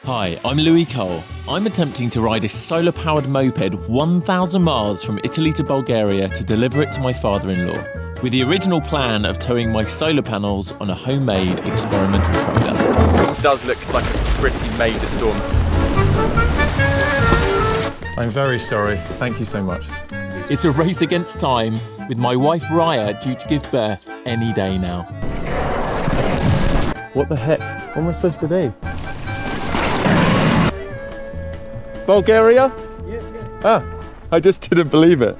Hi, I'm Louis Cole. I'm attempting to ride a solar-powered moped 1,000 miles from Italy to Bulgaria to deliver it to my father-in-law, with the original plan of towing my solar panels on a homemade experimental trailer. It does look like a pretty major storm. I'm very sorry. Thank you so much. It's a race against time, with my wife Raya due to give birth any day now. What the heck? What am I supposed to do? Bulgaria? Yeah. I just didn't believe it.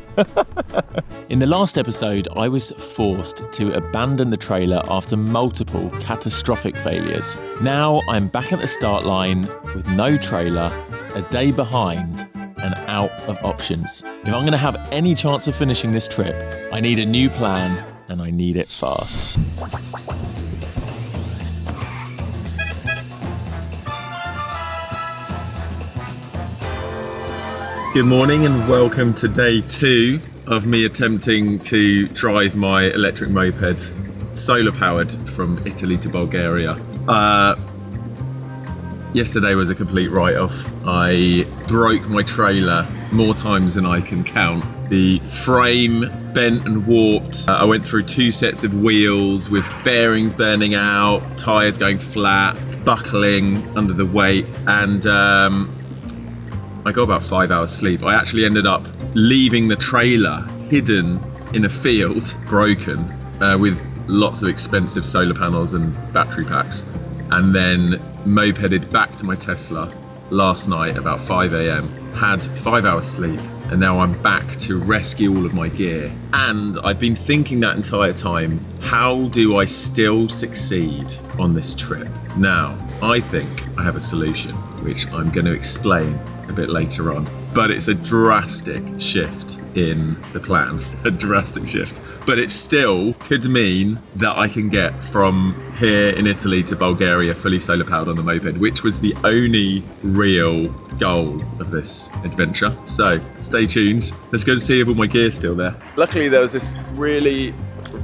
In the last episode, I was forced to abandon the trailer after multiple catastrophic failures. Now I'm back at the start line with no trailer, a day behind, and out of options. If I'm going to have any chance of finishing this trip, I need a new plan, and I need it fast. Good morning and welcome to day 2 of me attempting to drive my electric moped solar powered from Italy to Bulgaria. Yesterday was a complete write-off. I broke my trailer more times than I can count. The frame bent and warped. I went through 2 sets of wheels with bearings burning out, tyres going flat, buckling under the weight, and I got about 5 hours sleep. I actually ended up leaving the trailer hidden in a field, broken, with lots of expensive solar panels and battery packs, and then mopeded back to my Tesla last night about 5 a.m. Had 5 hours sleep, and now I'm back to rescue all of my gear. And I've been thinking that entire time, how do I still succeed on this trip? Now, I think I have a solution, which I'm going to explain a bit later on, but it's a drastic shift in the plan, a drastic shift, but it still could mean that I can get from here in Italy to Bulgaria fully solar powered on the moped, which was the only real goal of this adventure. So stay tuned. Let's go to see if all my gear's still there. Luckily there was this really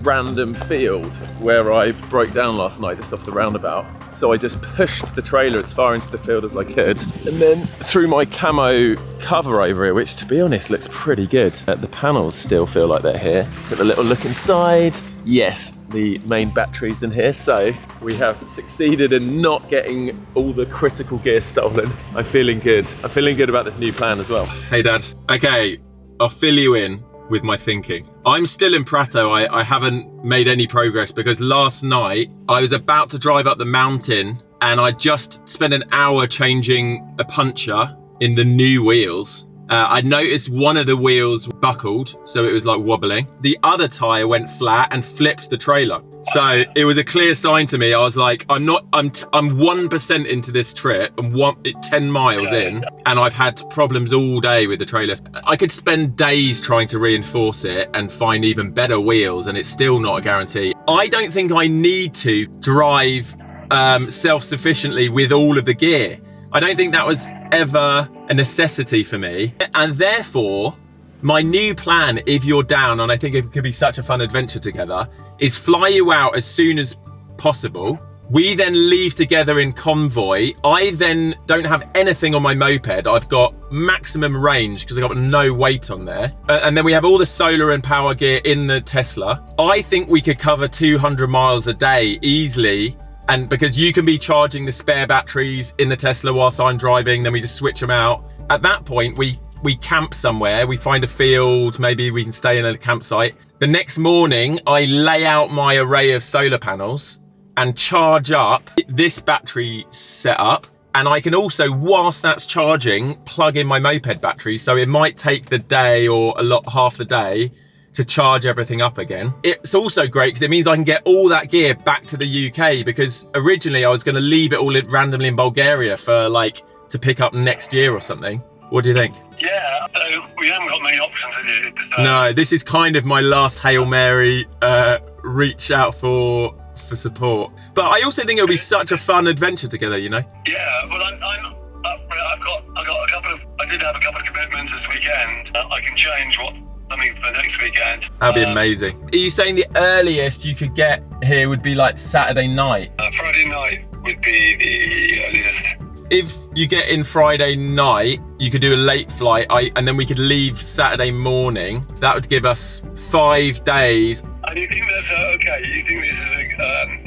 random field where I broke down last night just off the roundabout, so I just pushed the trailer as far into the field as I could and then threw my camo cover over it, which to be honest looks pretty good. The panels still feel like they're here. Let's have a little look inside. Yes, the main battery's in here, so we have succeeded in not getting all the critical gear stolen. I'm feeling good. I'm feeling good about this new plan as well. Hey Dad. Okay, I'll fill you in with my thinking. I'm still in Prato. I haven't made any progress because last night I was about to drive up the mountain and I just spent an hour changing a puncture in the new wheels. I noticed one of the wheels buckled, so it was like wobbling. The other tyre went flat and flipped the trailer. So it was a clear sign to me. I was like, I'm 1% into this trip and 10 miles in, and I've had problems all day with the trailer. I could spend days trying to reinforce it and find even better wheels, and it's still not a guarantee. I don't think I need to drive self-sufficiently with all of the gear. I don't think that was ever a necessity for me. And therefore, my new plan, if you're down, and I think it could be such a fun adventure together, is fly you out as soon as possible. We then leave together in convoy. I then don't have anything on my moped. I've got maximum range because I've got no weight on there. And then we have all the solar and power gear in the Tesla. I think we could cover 200 miles a day easily. And because you can be charging the spare batteries in the Tesla whilst I'm driving, then we just switch them out. At that point, we camp somewhere, we find a field, maybe we can stay in a campsite. The next morning, I lay out my array of solar panels and charge up this battery setup. And I can also, whilst that's charging, plug in my moped battery. So it might take the day or half the day to charge everything up again. It's also great because it means I can get all that gear back to the UK, because originally I was going to leave it all randomly in Bulgaria for to pick up next year or something. What do you think? Yeah, so we haven't got many options in here. No, this is kind of my last Hail Mary reach out for support. But I also think it'll be such a fun adventure together, you know? Yeah, well I did have a couple of commitments this weekend. I can change something for next weekend. That'd be amazing. Are you saying the earliest you could get here would be like Saturday night? Friday night would be the earliest. if you get in Friday night, you could do a late flight, and then we could leave Saturday morning. That would give us 5 days. And you think that's okay? You think this is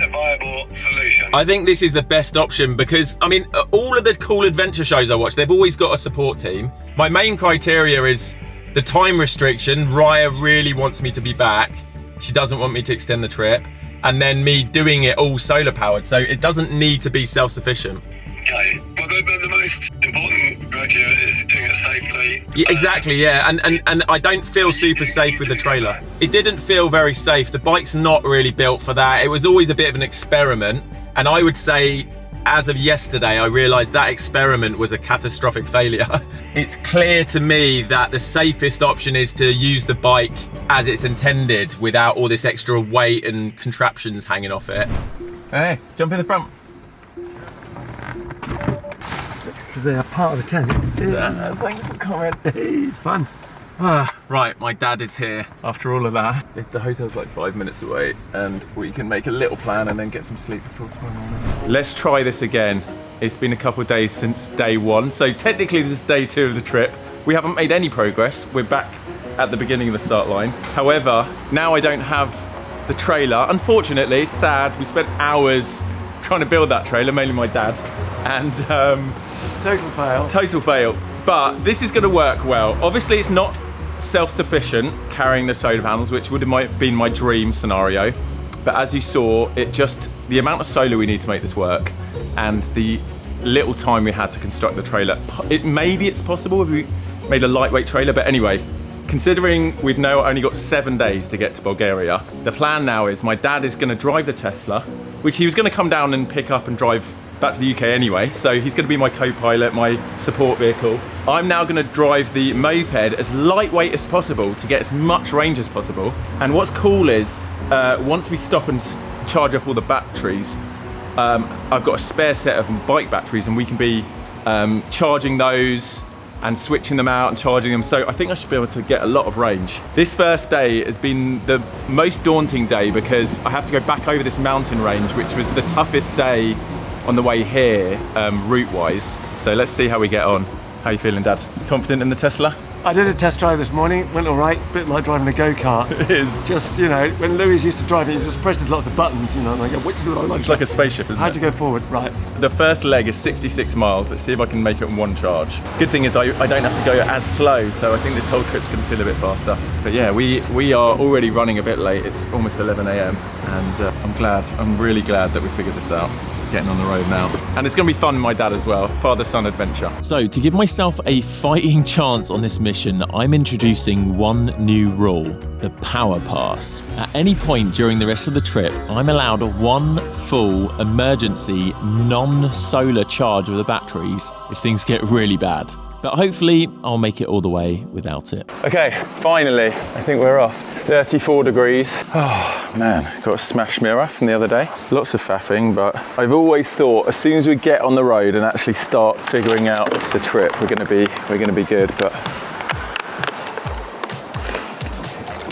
a viable solution? I think this is the best option because, I mean, all of the cool adventure shows I watch, they've always got a support team. My main criteria is the time restriction. Raya really wants me to be back. She doesn't want me to extend the trip. And then me doing it all solar powered. So it doesn't need to be self-sufficient. Okay. Well, the most important criteria is doing it safely. Yeah, exactly, yeah. And I don't feel super safe with the trailer. It didn't feel very safe. The bike's not really built for that. It was always a bit of an experiment. And I would say, as of yesterday, I realised that experiment was a catastrophic failure. It's clear to me that the safest option is to use the bike as it's intended without all this extra weight and contraptions hanging off it. Hey, jump in the front. Because they are part of the tent. Thanks for coming. Fun. Right, my dad is here after all of that. The hotel's like 5 minutes away and we can make a little plan and then get some sleep before tomorrow morning. Let's try this again. It's been a couple of days since day one, so technically this is day 2 of the trip. We haven't made any progress. We're back at the beginning of the start line. However, now I don't have the trailer. Unfortunately, it's sad. We spent hours trying to build that trailer, mainly my dad, and total fail. But this is going to work well. Obviously, it's not self-sufficient carrying the solar panels, which would have been my dream scenario. But as you saw, the amount of solar we need to make this work and the little time we had to construct the trailer, maybe it's possible if we made a lightweight trailer. But anyway, considering we've now only got 7 days to get to Bulgaria, the plan now is my dad is going to drive the Tesla, which he was going to come down and pick up and drive back to the UK anyway, so he's going to be my co-pilot, my support vehicle. I'm now going to drive the Moped as lightweight as possible to get as much range as possible. And what's cool is, once we stop and charge up all the batteries, I've got a spare set of bike batteries and we can be charging those and switching them out and charging them. So I think I should be able to get a lot of range. This first day has been the most daunting day because I have to go back over this mountain range, which was the toughest day on the way here, route-wise. So let's see how we get on. How you feeling, Dad? Confident in the Tesla? I did a test drive this morning, went all right, a bit like driving a go-kart. It is. Just, you know, when Louis used to drive it, he just presses lots of buttons, you know, and I go, what do I like? It's like a spaceship, isn't it? How'd you go forward? Right. The first leg is 66 miles. Let's see if I can make it in one charge. Good thing is I don't have to go as slow, so I think this whole trip's gonna feel a bit faster. But yeah, we are already running a bit late. It's almost 11 a.m. and I'm really glad that we figured this out. Getting on the road now. And it's going to be fun with my dad as well. Father-son adventure. So, to give myself a fighting chance on this mission, I'm introducing one new rule, the power pass. At any point during the rest of the trip, I'm allowed one full emergency non-solar charge of the batteries if things get really bad. But hopefully, I'll make it all the way without it. Okay, finally, I think we're off. 34 degrees. Oh man, got a smashed mirror from the other day. Lots of faffing, but I've always thought as soon as we get on the road and actually start figuring out the trip, we're gonna be good. But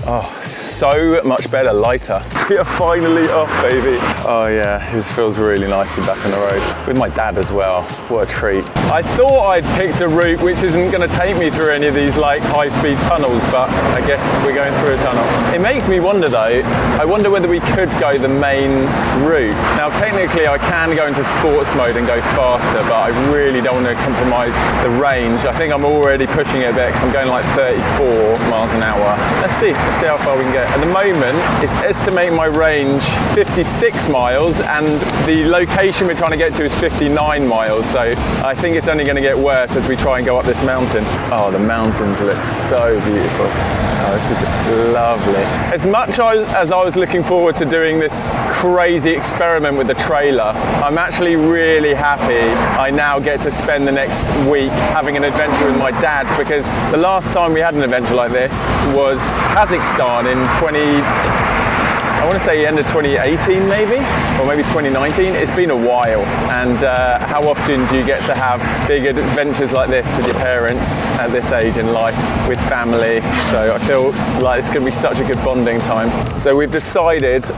oh, so much better, lighter. We are finally off, baby. Oh yeah, this feels really nice to be back on the road. With my dad as well, what a treat. I thought I'd picked a route which isn't gonna take me through any of these like high-speed tunnels, but I guess we're going through a tunnel. It makes me wonder though, I wonder whether we could go the main route. Now technically I can go into sports mode and go faster, but I really don't want to compromise the range. I think I'm already pushing it a bit because I'm going like 34 miles an hour. Let's see how far we can get. At the moment, it's estimating my range 56 miles and the location we're trying to get to is 59 miles. So I think it's only going to get worse as we try and go up this mountain. Oh, the mountains look so beautiful. Oh, this is lovely. As much as I was looking forward to doing this crazy experiment with the trailer, I'm actually really happy I now get to spend the next week having an adventure with my dad, because the last time we had an adventure like this was Kazakhstan in I want to say end of 2018 maybe, or maybe 2019. It's been a while, and how often do you get to have big adventures like this with your parents at this age in life, with family? So I feel like it's going to be such a good bonding time. So we've decided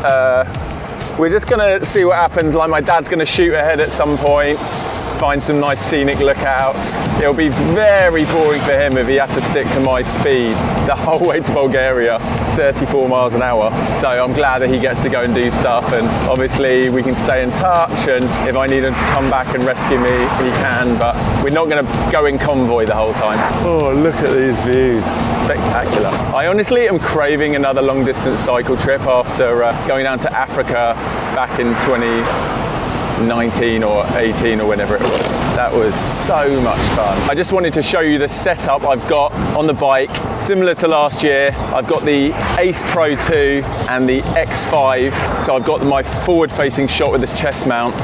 we're just going to see what happens. Like my dad's going to shoot ahead at some points. find some nice scenic lookouts. It'll be very boring for him if he had to stick to my speed the whole way to Bulgaria, 34 miles an hour. So I'm glad that he gets to go and do stuff, and obviously we can stay in touch, and if I need him to come back and rescue me, he can, but we're not going to go in convoy the whole time. Oh, look at these views. Spectacular. I honestly am craving another long distance cycle trip after going down to Africa back in 2019 or 18 or whenever it was. That was so much fun. I just wanted to show you the setup I've got on the bike. Similar to last year, I've got the Ace Pro 2 and the X5. So I've got my forward facing shot with this chest mount,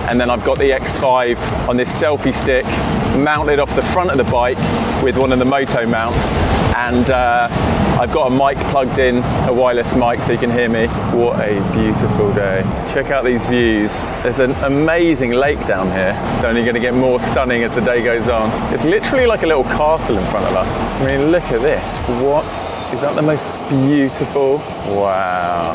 and then I've got the X5 on this selfie stick mounted off the front of the bike with one of the moto mounts, and I've got a mic plugged in, a wireless mic, so you can hear me. What a beautiful day. Check out these views. There's an amazing lake down here. It's only going to get more stunning as the day goes on. It's literally like a little castle in front of us. I mean, look at this. What? Is that the most beautiful? Wow.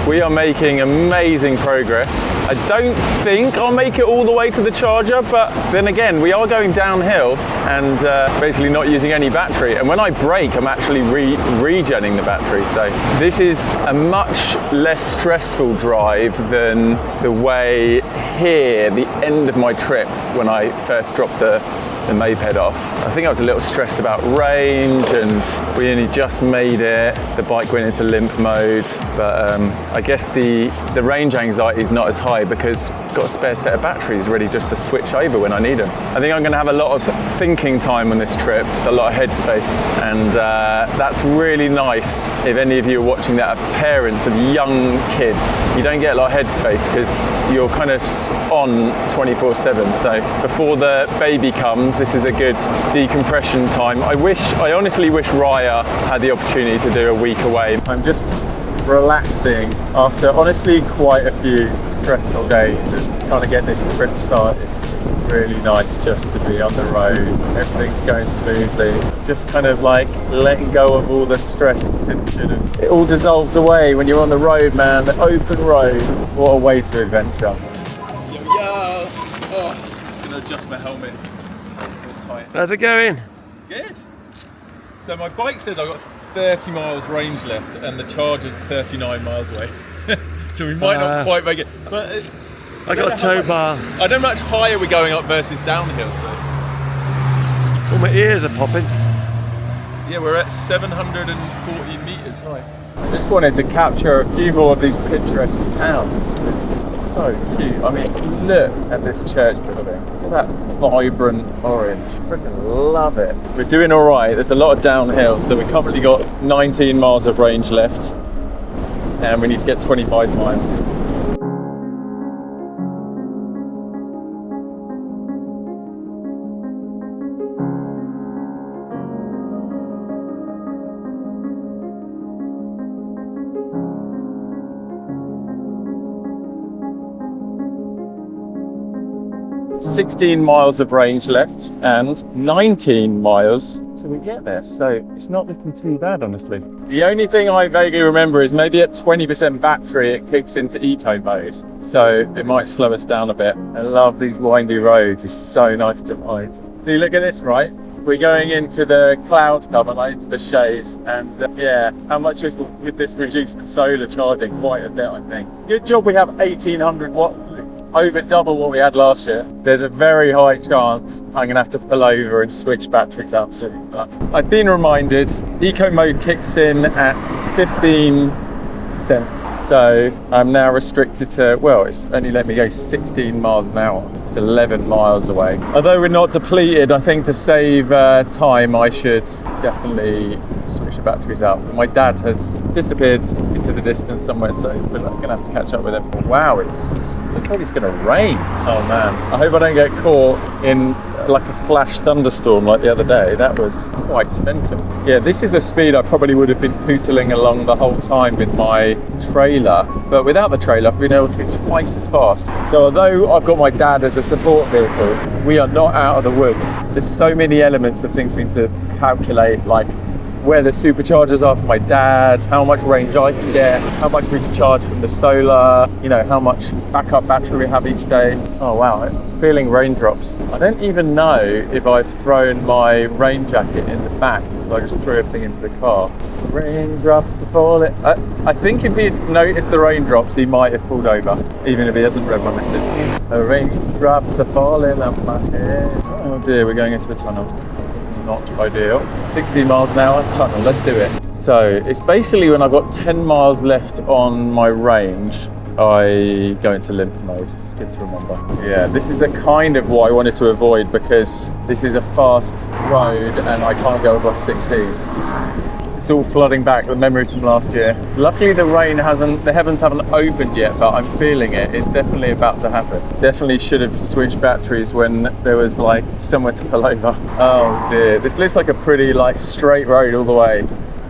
We are making amazing progress. I don't think I'll make it all the way to the charger, but then again, we are going downhill and basically not using any battery. And when I brake, I'm actually regenning the battery. So this is a much less stressful drive than the way here, the end of my trip, when I first dropped the Moped off. I think I was a little stressed about range, and we only just made it. The bike went into limp mode, but I guess the range anxiety is not as high because I've got a spare set of batteries ready just to switch over when I need them. I think I'm going to have a lot of thinking time on this trip, just a lot of headspace, and that's really nice. If any of you are watching that are parents of young kids, you don't get a lot of headspace because you're kind of on 24/7. So before the baby comes, this is a good decompression time. I honestly wish Raya had the opportunity to do a week away. I'm just relaxing after honestly quite a few stressful days and trying to get this trip started. It's really nice just to be on the road. Everything's going smoothly. Just kind of like letting go of all the stress and tension. And it all dissolves away when you're on the road, man. The open road. What a way to adventure. Yo. Oh, just gonna adjust my helmet. How's it going? Good. So my bike says I've got 30 miles range left and the charger's 39 miles away. So we might not quite make it. But I got a tow bar. I don't know how much higher we're going up versus downhill. So. All my ears are popping. Yeah, we're at 740 metres high. I just wanted to capture a few more of these picturesque towns. It's so cute. I mean, look at this church building. Look at that vibrant orange. Freaking love it. We're doing all right. There's a lot of downhill, so we've currently got 19 miles of range left, and we need to get 25 miles. 16 miles of range left and 19 miles till we get there, so it's not looking too bad, honestly. The only thing I vaguely remember is maybe at 20% battery it kicks into eco mode, so it might slow us down a bit. I love these windy roads. It's so nice to ride. See, look at this, right? We're going into the cloud cover, like into the shade, and yeah, how much would this reduce the solar charging? Quite a bit, I think. Good job we have 1800 watts, over double what we had last year. There's a very high chance I'm gonna have to pull over and switch batteries out soon. But I've been reminded, eco mode kicks in at 15%. So I'm now restricted to, well, it's only let me go 16 miles an hour. It's 11 miles away. Although we're not depleted, I think to save time, I should definitely switch the batteries out. My dad has disappeared into the distance somewhere, so we're gonna have to catch up with him. Wow, it looks like it's gonna rain. Oh man, I hope I don't get caught in like a flash thunderstorm like the other day. That was quite mental. Yeah, this is the speed I probably would have been pootling along the whole time with my trailer, but without the trailer I've been able to be twice as fast. So although I've got my dad as a support vehicle, we are not out of the woods. There's so many elements of things we need to calculate, like where the superchargers are for my dad, how much range I can get, how much we can charge from the solar, you know, how much backup battery we have each day. Oh wow, I'm feeling raindrops. I don't even know if I've thrown my rain jacket in the back, because I just threw everything into the car. Raindrops are falling. I think if he'd noticed the raindrops, he might have pulled over, even if he hasn't read my message. The raindrops are falling on my head. Oh dear, we're going into a tunnel. Not ideal. 16 miles an hour, tunnel, let's do it. So it's basically when I've got 10 miles left on my range, I go into limp mode. It's good to remember. Yeah, this is the kind of what I wanted to avoid, because this is a fast road and I can't go above 16. It's all flooding back, the memories from last year. Luckily the heavens haven't opened yet, but I'm feeling it. It's definitely about to happen. Definitely should have switched batteries when there was like somewhere to pull over. Oh dear, this looks like a pretty like straight road all the way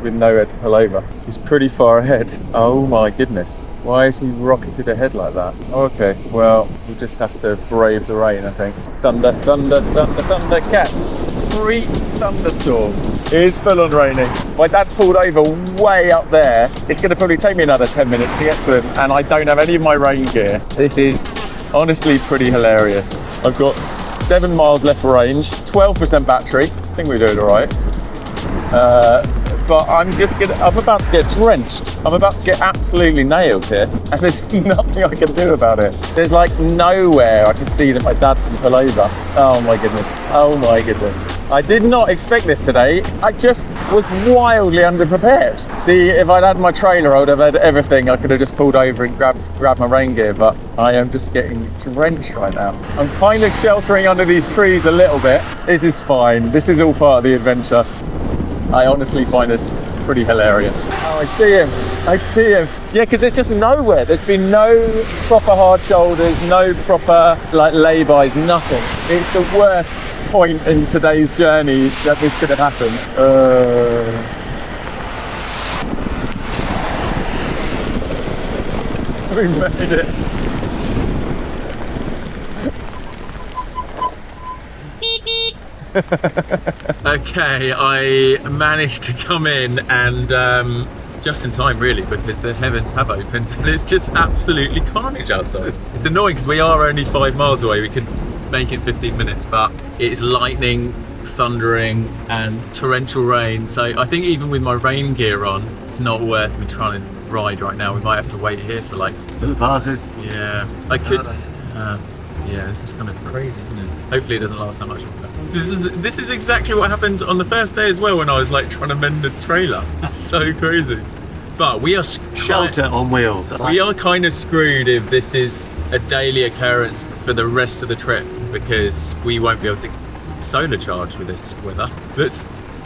with nowhere to pull over. It's pretty far ahead. Oh my goodness. Why has he rocketed ahead like that? Okay, well, we'll just have to brave the rain, I think. Thunder, thunder, thunder, thunder, cats. 3 thunderstorms. It is full on raining. My dad pulled over way up there. It's going to probably take me another 10 minutes to get to him, and I don't have any of my rain gear. This is honestly pretty hilarious. I've got 7 miles left for range, 12% battery. I think we're doing all right. But I'm about to get drenched. I'm about to get absolutely nailed here, and there's nothing I can do about it. There's like nowhere I can see that my dad can pull over. Oh my goodness, oh my goodness. I did not expect this today. I just was wildly underprepared. See, if I'd had my trailer, I would have had everything. I could have just pulled over and grabbed my rain gear, but I am just getting drenched right now. I'm kind of sheltering under these trees a little bit. This is fine. This is all part of the adventure. I honestly find this pretty hilarious. Oh, I see him. I see him. Yeah, because there's just nowhere. There's been no proper hard shoulders, no proper like lay-bys, nothing. It's the worst point in today's journey that this could have happened. We made it. Okay, I managed to come in and just in time really, because the heavens have opened and it's just absolutely carnage outside. It's annoying because we are only 5 miles away. We could make it 15 minutes, but it's lightning, thundering and torrential rain. So I think even with my rain gear on, it's not worth me trying to ride right now. We might have to wait here for like... Till it passes. Yeah, I could... yeah, this is kind of crazy, isn't it? Hopefully it doesn't last that much longer. This is exactly what happened on the first day as well, when I was like trying to mend the trailer. It's so crazy. But we are shelter on wheels. We are kind of screwed if this is a daily occurrence for the rest of the trip, because we won't be able to solar charge with this weather.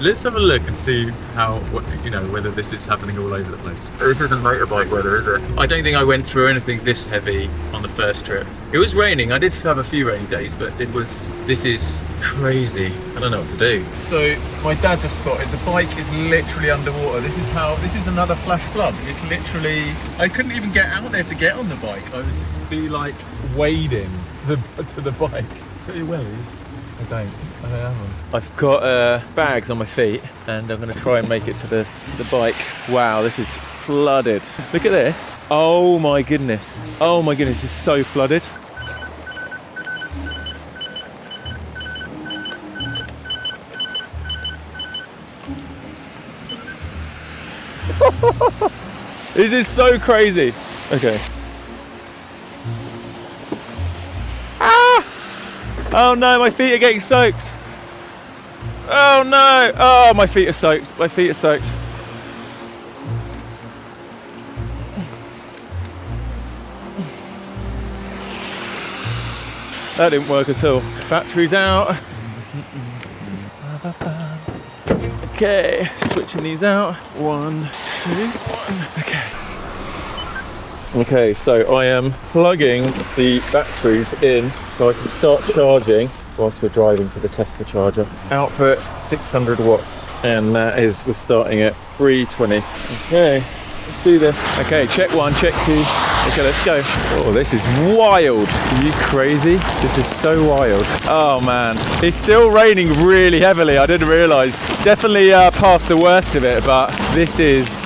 Let's have a look and see whether this is happening all over the place. This isn't motorbike weather, is it? I don't think I went through anything this heavy on the first trip. It was raining. I did have a few rainy days, but this is crazy. I don't know what to do. So my dad just spotted the bike is literally underwater. This is another flash flood. It's literally, I couldn't even get out there to get on the bike. I would be like wading to the bike. Pretty well is. I don't have them. I've got bags on my feet and I'm going to try and make it to the bike. Wow, this is flooded. Look at this. Oh my goodness. Oh my goodness, it's so flooded. This is so crazy. Okay. Oh no, my feet are getting soaked. Oh no. Oh, my feet are soaked. My feet are soaked. That didn't work at all. Battery's out. Okay, switching these out. 1, 2, 1. Okay. Okay, so I am plugging the batteries in so I can start charging whilst we're driving to the Tesla charger. Output 600 watts, and that is, we're starting at 320. Okay, let's do this. Okay, check 1, check 2. Okay, let's go. Oh, this is wild. Are you crazy? This is so wild. Oh man, it's still raining really heavily. I didn't realise. Definitely past the worst of it, but this is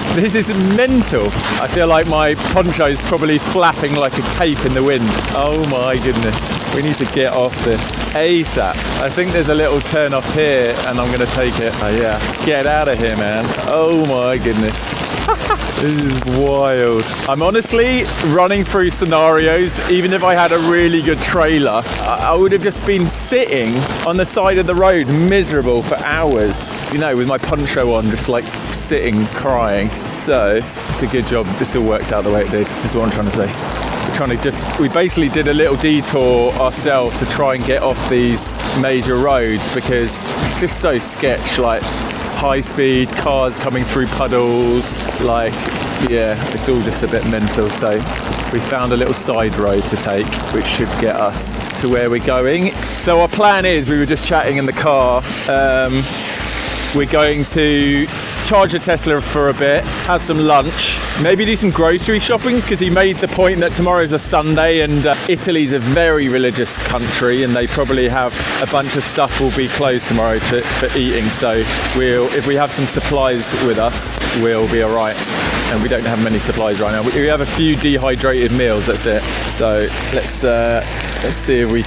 mental. I feel like my poncho is probably flapping like a cape in the wind. Oh my goodness. We need to get off this ASAP. I think there's a little turn off here and I'm gonna take it. Oh yeah, get out of here, man. Oh my goodness. This is wild. I'm honestly running through scenarios. Even if I had a really good trailer, I would have just been sitting on the side of the road miserable for hours, you know, with my poncho on, just like sitting crying. So it's a good job this all worked out the way it did, is what I'm trying to say. We basically did a little detour ourselves to try and get off these major roads because it's just so sketch, like high speed cars coming through puddles, like, yeah, it's all just a bit mental. So we found a little side road to take, which should get us to where we're going. So our plan is, we were just chatting in the car, we're going to charge a Tesla for a bit, have some lunch, maybe do some grocery shoppings, because he made the point that tomorrow's a Sunday and Italy's a very religious country and they probably have a bunch of stuff will be closed tomorrow for eating. So if we have some supplies with us, we'll be all right. And we don't have many supplies right now. We have a few dehydrated meals, that's it. So let's see if we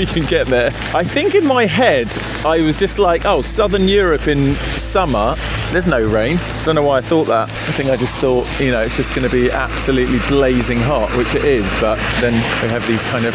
can get there. I think in my head I was just like, oh, Southern Europe in summer, there's no rain. Don't know why I thought that. I think I just thought, you know, it's just going to be absolutely blazing hot, which it is, but then we have these kind of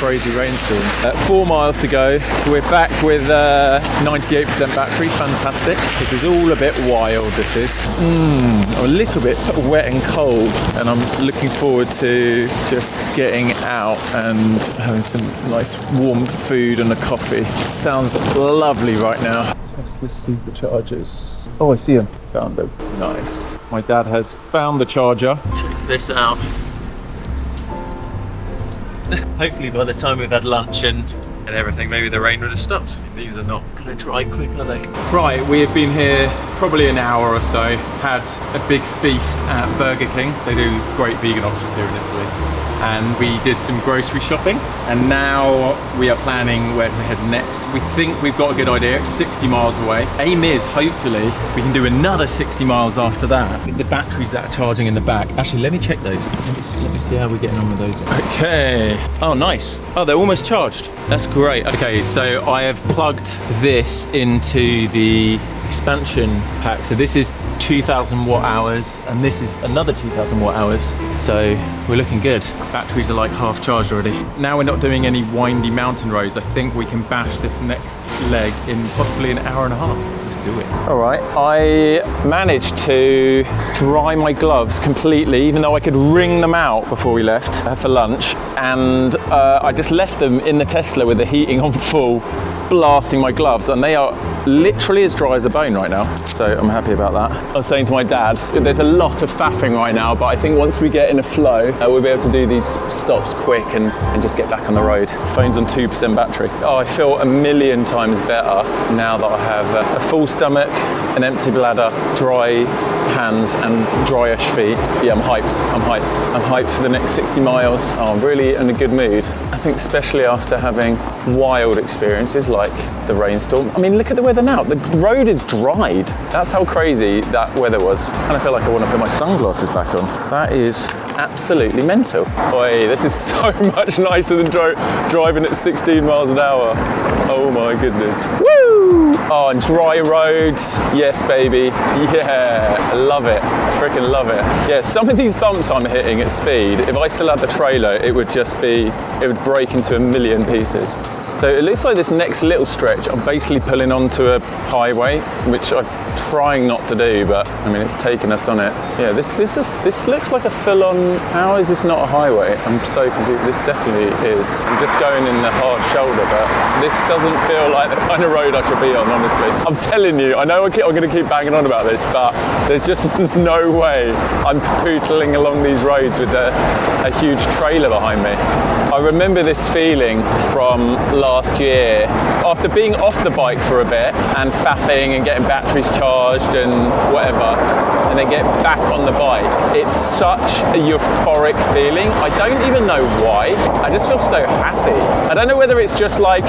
crazy rainstorms. 4 miles to go. We're back with 98% battery. Fantastic. This is all a bit wild, this is. I'm a little bit wet and cold, and I'm looking forward to just getting out and having some nice warm food and a coffee. It sounds lovely right now. Tesla superchargers. Oh, I see them. Found them. Nice. My dad has found the charger. Check this out. Hopefully by the time we've had lunch and everything, maybe the rain would have stopped. These are not going to dry quick, are they? Right, we have been here probably an hour or so, had a big feast at Burger King. They do great vegan options here in Italy. And we did some grocery shopping, and now we are planning where to head next. We think we've got a good idea. It's 60 miles away. Aim is, hopefully, we can do another 60 miles after that. The batteries that are charging in the back. Actually, let me check those. Let me see how we're getting on with those. Okay. Oh, nice. Oh, they're almost charged. That's great. Okay, so I have plugged this into the expansion pack. So this is 2,000 watt hours and this is another 2,000 watt hours. So we're looking good. Batteries are like half charged already. Now we're not doing any windy mountain roads. I think we can bash this next leg in possibly an hour and a half. Let's do it. All right, I managed to dry my gloves completely, even though I could wring them out before we left for lunch. And I just left them in the Tesla with the heating on full, blasting my gloves, and they are literally as dry as a bone right now. So I'm happy about that. I was saying to my dad, there's a lot of faffing right now, but I think once we get in a flow, we'll be able to do these stops quick and just get back on the road. Phone's on 2% battery. Oh, I feel a million times better now that I have a full stomach, an empty bladder, dry hands and dryish feet. Yeah, I'm hyped. I'm hyped for the next 60 miles. Oh, I'm really in a good mood. I think especially after having wild experiences like the rainstorm. I mean, look at the weather now. The road is dried. That's how crazy that weather was. And I feel like I want to put my sunglasses back on. That is absolutely mental. Boy, this is so much nicer than driving at 16 miles an hour. Oh my goodness. Woo! Oh, and dry roads. Yes, baby. Yeah, I love it. I freaking love it. Yeah, some of these bumps I'm hitting at speed, if I still had the trailer, it would break into a million pieces. So it looks like this next little stretch, I'm basically pulling onto a highway, which I'm trying not to do, but I mean, it's taken us on it. Yeah, this looks like a full-on, how is this not a highway? I'm so confused. This definitely is. I'm just going in the hard shoulder, but this doesn't feel like the kind of road I should be on, honestly. I'm telling you, I know I'm going to keep banging on about this, but there's just no way I'm pootling along these roads with a huge trailer behind me. I remember this feeling from last year after being off the bike for a bit and faffing and getting batteries charged and whatever, and and then get back on the bike. It's such a euphoric feeling. I don't even know why. I just feel so happy. I don't know whether it's just like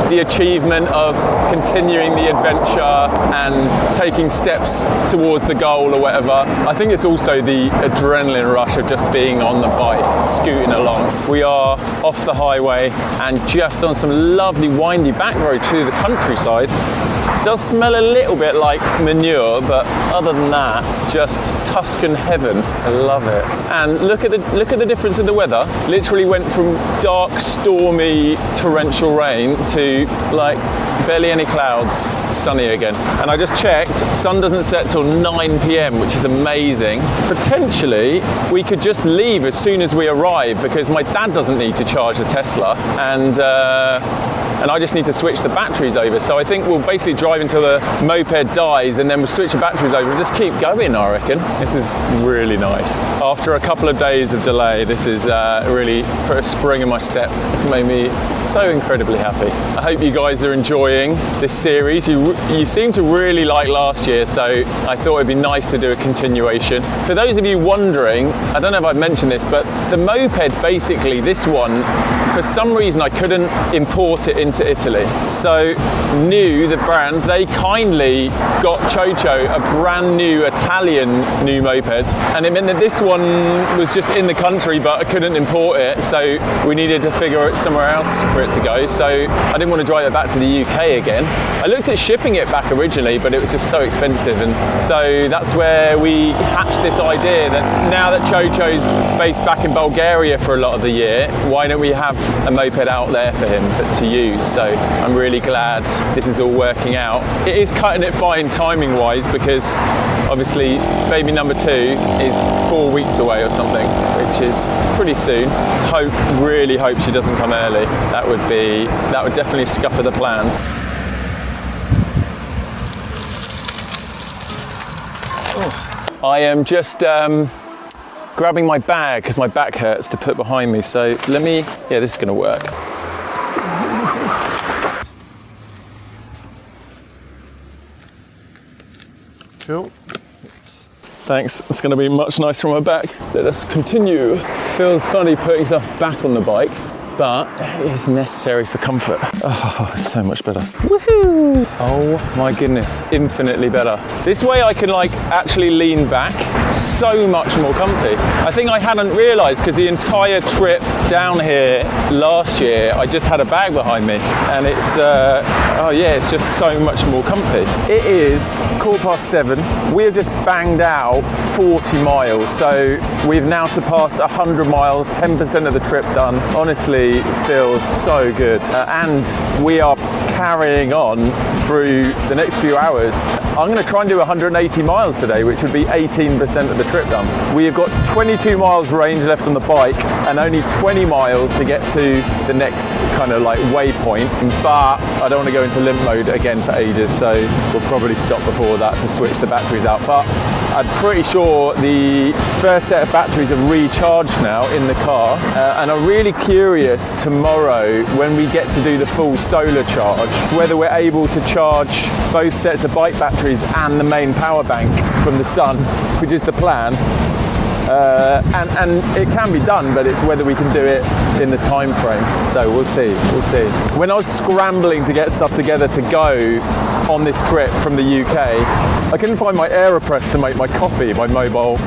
the achievement of continuing the adventure and taking steps towards the goal or whatever. I think it's also the adrenaline rush of just being on the bike, scooting along. We are off the highway and just on some lovely windy back road through the countryside. It does smell a little bit like manure, but other than that, just Tuscan heaven. I love it. And look at the difference in the weather. Literally went from dark, stormy, torrential rain to like barely any clouds, sunny again. And I just checked, sun doesn't set till 9 p.m, which is amazing. Potentially, we could just leave as soon as we arrive because my dad doesn't need to charge the Tesla, and I just need to switch the batteries over. So I think we'll basically drive until the moped dies and then we'll switch the batteries over and just keep going, I reckon. This is really nice. After a couple of days of delay, this is really put a spring in my step. It's made me so incredibly happy. I hope you guys are enjoying this series. You seem to really like last year, so I thought it'd be nice to do a continuation. For those of you wondering, I don't know if I've mentioned this, but the moped, basically this one, for some reason I couldn't import it into Italy. So New, the brand, they kindly got Chocho a brand new Italian new moped, and it meant that this one was just in the country but I couldn't import it, so we needed to figure out somewhere else for it to go. So I didn't want to drive it back to the UK again. I looked at shipping it back originally, but it was just so expensive, and so that's where we hatched this idea that now that Chocho's based back in Bulgaria for a lot of the year, why don't we have a moped out there for him to use? So I'm really glad this is all working out. It is cutting it fine timing wise because obviously baby number 2 is 4 weeks away or something, which is pretty soon. Really hope she doesn't come early. That would definitely scupper the plans. I am just grabbing my bag because my back hurts to put behind me. So this is going to work. Cool. Thanks, it's going to be much nicer on my back. Let us continue. Feels funny putting stuff back on the bike, but it is necessary for comfort. Oh, so much better. Woohoo! Oh my goodness, infinitely better. This way I can actually lean back, so much more comfy. I think I hadn't realised because the entire trip down here last year, I just had a bag behind me, and it's it's just so much more comfy. It is 7:15. We have just banged out 40 miles, so we've now surpassed 100 miles, 10% of the trip done. Honestly, feels so good, and we are carrying on through the next few hours. I'm going to try and do 180 miles today, which would be 18% of the trip done. We have got 22 miles range left on the bike and only 20 miles to get to the next kind of waypoint, but I don't want to go into limp mode again for ages, so we'll probably stop before that to switch the batteries out. But I'm pretty sure the first set of batteries are recharged now in the car, and I'm really curious tomorrow when we get to do the full solar charge, whether we're able to charge both sets of bike batteries and the main power bank from the sun, which is the plan. And it can be done, but it's whether we can do it in the time frame. So we'll see. When I was scrambling to get stuff together to go on this trip from the UK, I couldn't find my AeroPress to make my coffee, my mobile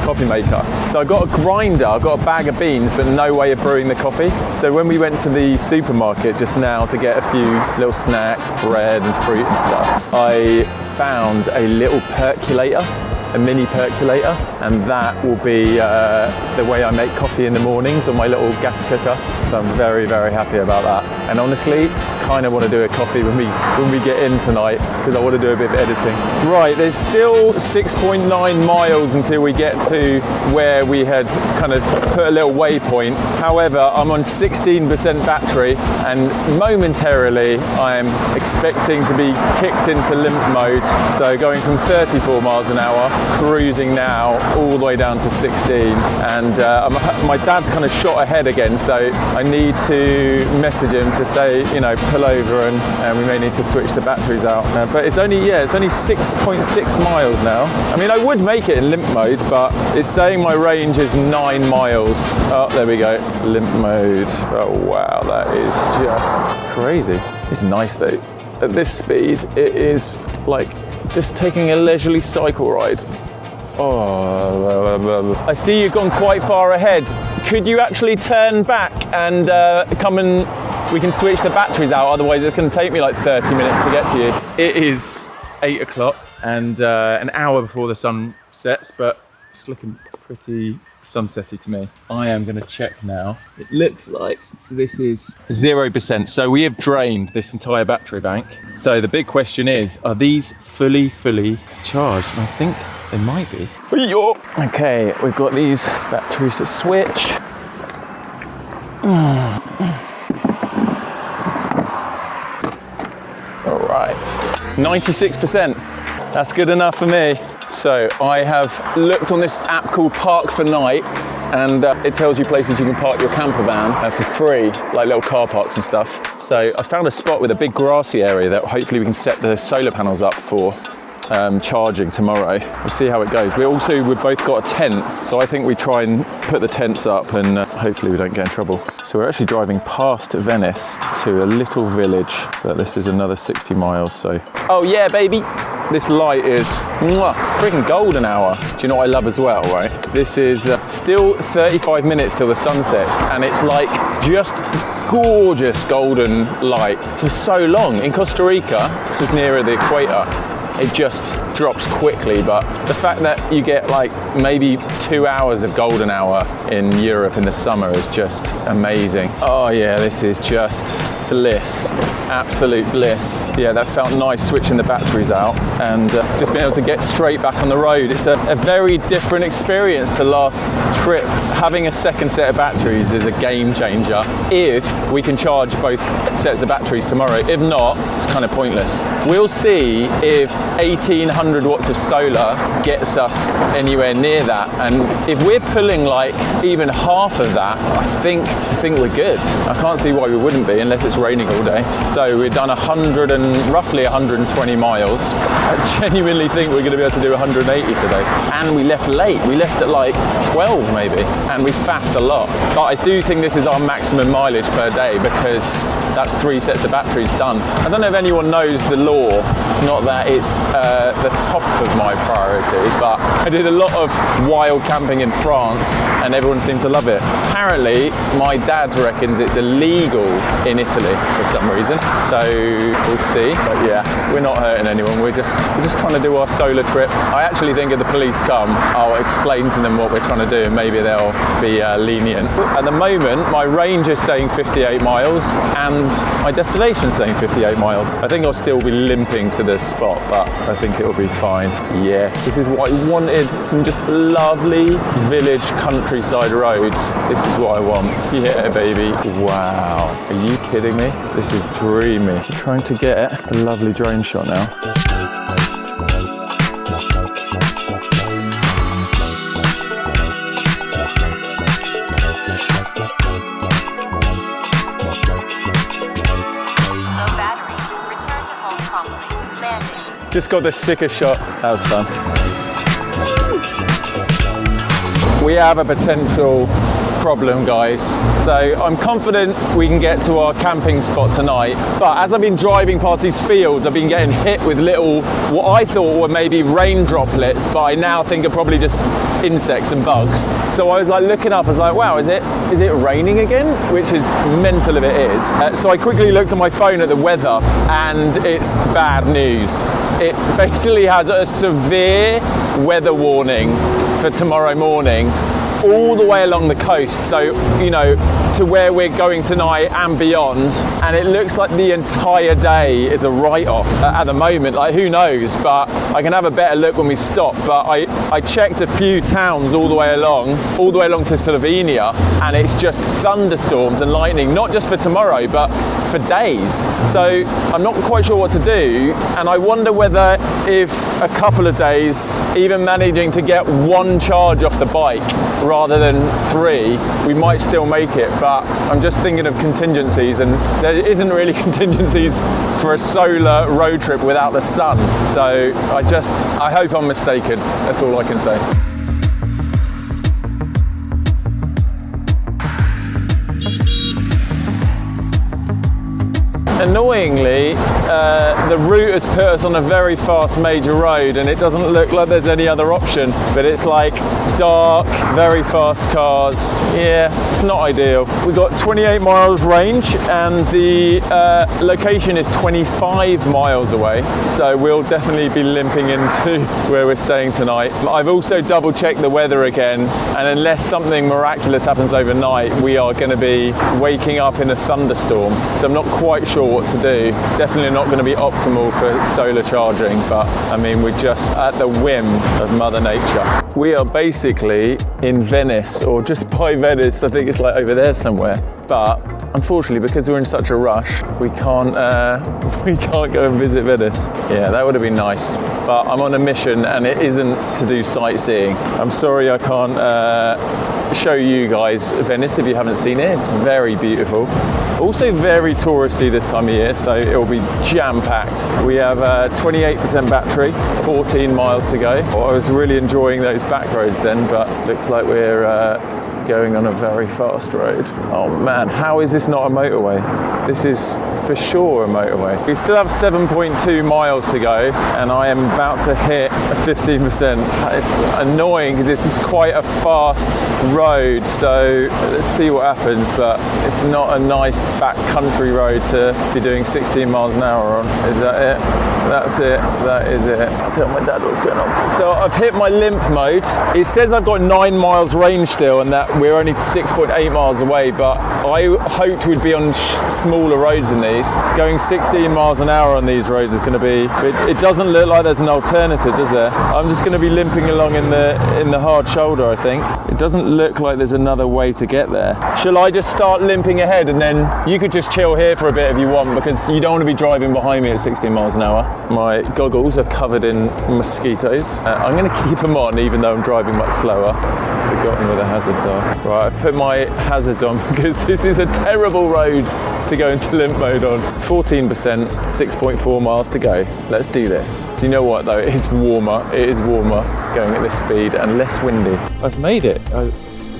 coffee maker. So I got a grinder, I got a bag of beans, but no way of brewing the coffee. So when we went to the supermarket just now to get a few little snacks, bread and fruit and stuff, I found a little percolator, a mini percolator, and that will be the way I make coffee in the mornings on my little gas cooker. So I'm very, very happy about that. And honestly, kind of want to do a coffee when we get in tonight, because I want to do a bit of editing. Right, there's still 6.9 miles until we get to where we had kind of put a little waypoint. However, I'm on 16% battery, and momentarily I'm expecting to be kicked into limp mode. So going from 34 miles an hour cruising now all the way down to 16, and my dad's kind of shot ahead again, so I need to message him to say, you know, pull over and we may need to switch the batteries out. But it's only 6.6 miles now. I mean, I would make it in limp mode, but it's saying my range is 9 miles. Oh, there we go, limp mode. Oh wow, that is just crazy. It's nice though. At this speed, it is like just taking a leisurely cycle ride. Oh, I see you've gone quite far ahead. Could you actually turn back and come and we can switch the batteries out? Otherwise, it's going to take me like 30 minutes to get to you. It is 8 o'clock and an hour before the sun sets, but it's looking pretty sunsetty to me. I am going to check now. It looks like this is 0%. So we have drained this entire battery bank. So the big question is, are these fully charged? And I think they might be. Okay, we've got these batteries to switch. All right, 96%. That's good enough for me. So I have looked on this app called Park for Night, and it tells you places you can park your camper van for free, like little car parks and stuff. So I found a spot with a big grassy area that hopefully we can set the solar panels up for charging tomorrow. We'll see how it goes. We've both got a tent, so I think we try and put the tents up and hopefully we don't get in trouble. So we're actually driving past Venice to a little village, but this is another 60 miles, so. Oh yeah, baby. This light is freaking golden hour. Do you know what I love as well, right? This is still 35 minutes till the sun sets, and it's like just gorgeous golden light for so long. In Costa Rica, which is nearer the equator, it just drops quickly, but the fact that you get like maybe 2 hours of golden hour in Europe in the summer is just amazing. Oh yeah, this is just bliss, absolute bliss. Yeah, that felt nice switching the batteries out and just being able to get straight back on the road. It's a very different experience to last trip. Having a second set of batteries is a game changer if we can charge both sets of batteries tomorrow. If not, it's kind of pointless. We'll see if 1800 watts of solar gets us anywhere near that, and if we're pulling like even half of that, I think we're good. I can't see why we wouldn't be unless it's raining all day. So we've done roughly 120 miles. I genuinely think we're going to be able to do 180 today. And we left late. We left at like 12 maybe, and we faffed a lot. But I do think this is our maximum mileage per day because that's 3 sets of batteries done. I don't know if anyone knows the law, not that it's the top of my priority, but I did a lot of wild camping in France and everyone seemed to love it. Apparently, my dad reckons it's illegal in Italy for some reason, so we'll see. But yeah, we're not hurting anyone, we're just trying to do our solar trip. I actually think if the police come, I'll explain to them what we're trying to do and maybe they'll be lenient. At the moment, my range is saying 58 miles and my destination is saying 58 miles. I think I'll still be limping to the spot, but I think it'll be fine. Yes, this is what I wanted, some just lovely village countryside roads. This is what I want. Yeah, baby. Wow. Are you kidding me? This is dreamy. I'm trying to get a lovely drone shot now. Just got the sickest shot. That was fun. We have a potential problem, guys. So I'm confident we can get to our camping spot tonight. But as I've been driving past these fields, I've been getting hit with little, what I thought were maybe rain droplets, but I now think are probably just insects and bugs. So I was like looking up, I was like, wow, is it raining again? Which is mental if it is. So I quickly looked at my phone at the weather and it's bad news. It basically has a severe weather warning for tomorrow morning all the way along the coast. So, you know, to where we're going tonight and beyond. And it looks like the entire day is a write-off at the moment. Like, who knows? But I can have a better look when we stop. But I checked a few towns all the way along to Slovenia, and it's just thunderstorms and lightning, not just for tomorrow, but for days. So I'm not quite sure what to do, and I wonder whether if a couple of days, even managing to get one charge off the bike rather than 3, we might still make it. But I'm just thinking of contingencies, and there isn't really contingencies for a solar road trip without the sun. So I hope I'm mistaken. That's all I can say. Annoyingly, the route has put us on a very fast major road, and it doesn't look like there's any other option, but it's like dark, very fast cars. Yeah, it's not ideal. We've got 28 miles range, and the location is 25 miles away, so we'll definitely be limping into where we're staying tonight. I've also double checked the weather again, and unless something miraculous happens overnight, we are going to be waking up in a thunderstorm, so I'm not quite sure what to do. Definitely not going to be optimal for solar charging, but I mean, we're just at the whim of Mother Nature. We are basically in Venice, or just by Venice. I think it's like over there somewhere. But unfortunately, because we're in such a rush, we can't go and visit Venice. Yeah, that would have been nice, but I'm on a mission, and it isn't to do sightseeing. I'm sorry I can't show you guys Venice if you haven't seen it. It's very beautiful. Also very touristy this time of year, so it will be jam-packed. We have 28% battery, 14 miles to go. Well, I was really enjoying those back roads then, but looks like we're going on a very fast road. Oh man, how is this not a motorway? This is for sure a motorway. We still have 7.2 miles to go, and I am about to hit a 15%. It's annoying because this is quite a fast road, so let's see what happens, but it's not a nice backcountry road to be doing 16 miles an hour on. Is that it? That's it. That is it. I'll tell my dad what's going on. So I've hit my limp mode. It says I've got 9 miles range still, and that we're only 6.8 miles away, but I hoped we'd be on smaller roads than these. Going 16 miles an hour on these roads is going to be, it doesn't look like there's an alternative, does there? I'm just going to be limping along in the hard shoulder, I think. It doesn't look like there's another way to get there. Shall I just start limping ahead, and then you could just chill here for a bit if you want, because you don't want to be driving behind me at 16 miles an hour. My goggles are covered in mosquitoes. I'm going to keep them on even though I'm driving much slower. I've forgotten where the hazards are. Right, I've put my hazards on because this is a terrible road to go into limp mode on. 14%, 6.4 miles to go. Let's do this. Do you know what though? It is warmer going at this speed and less windy. I've made it.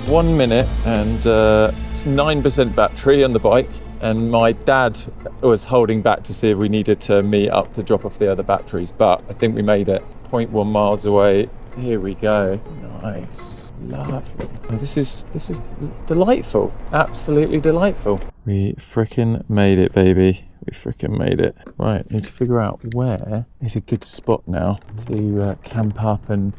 1 minute and 9% battery on the bike. And my dad was holding back to see if we needed to meet up to drop off the other batteries, but I think we made it. 0.1 miles away. Here we go. Nice, lovely. Oh, this is delightful. Absolutely delightful. We frickin' made it, baby. We frickin' made it. Right, need to figure out where is a good spot now to camp up and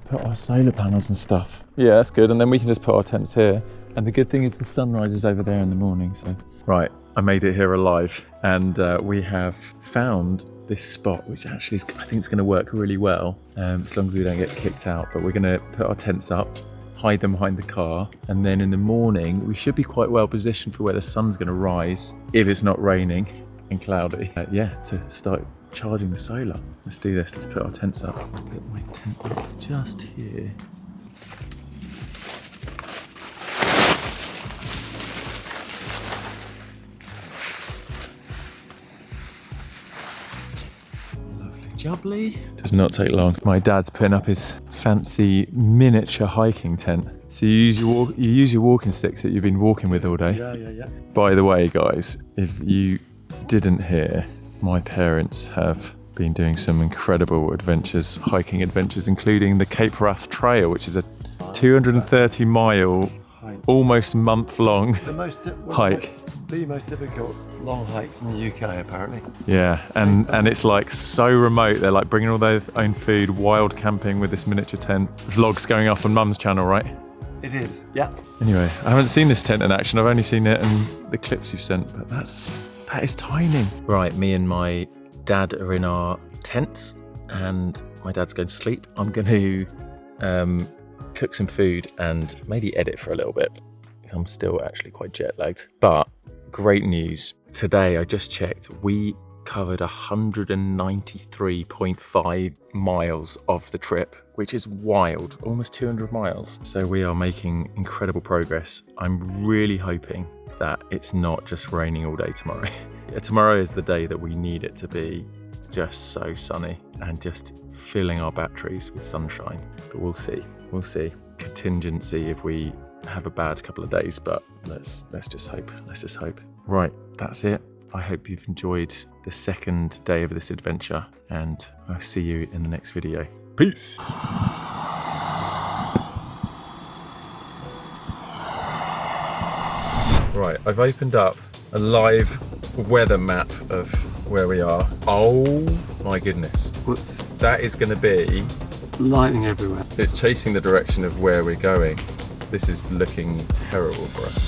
put our solar panels and stuff. Yeah, that's good. And then we can just put our tents here. And the good thing is the sunrise is over there in the morning, so. Right, I made it here alive, and we have found this spot, which actually is, I think it's going to work really well, as long as we don't get kicked out. But we're going to put our tents up, hide them behind the car, and then in the morning we should be quite well positioned for where the sun's going to rise, if it's not raining and cloudy. To start charging the solar. Let's do this. Let's put our tents up. I'll put my tent up just here. Jubbly. Does not take long. My dad's putting up his fancy miniature hiking tent. So you use your walking sticks that you've been walking with all day. Yeah. By the way, guys, if you didn't hear, my parents have been doing some incredible adventures, hiking adventures, including the Cape Wrath Trail, which is a 230-mile, almost month-long hike. The most difficult long hikes in the UK, apparently. Yeah, and it's like so remote. They're like bringing all their own food, wild camping with this miniature tent. Vlogs going up on Mum's channel, right? It is, yeah. Anyway, I haven't seen this tent in action. I've only seen it in the clips you've sent, but that is tiny. Right, me and my dad are in our tents and my dad's going to sleep. I'm going to cook some food and maybe edit for a little bit. I'm still actually quite jet lagged, but great news. Today, I just checked, we covered 193.5 miles of the trip, which is wild, almost 200 miles. So we are making incredible progress. I'm really hoping that it's not just raining all day tomorrow. Tomorrow is the day that we need it to be just so sunny and just filling our batteries with sunshine. But we'll see. Contingency if we have a bad couple of days, but let's just hope. Right, that's it. I hope you've enjoyed the second day of this adventure, and I'll see you in the next video. Peace. Right, I've opened up a live weather map of where we are. Oh my goodness. What's That is going to be... lightning everywhere. It's chasing the direction of where we're going. This is looking terrible for us.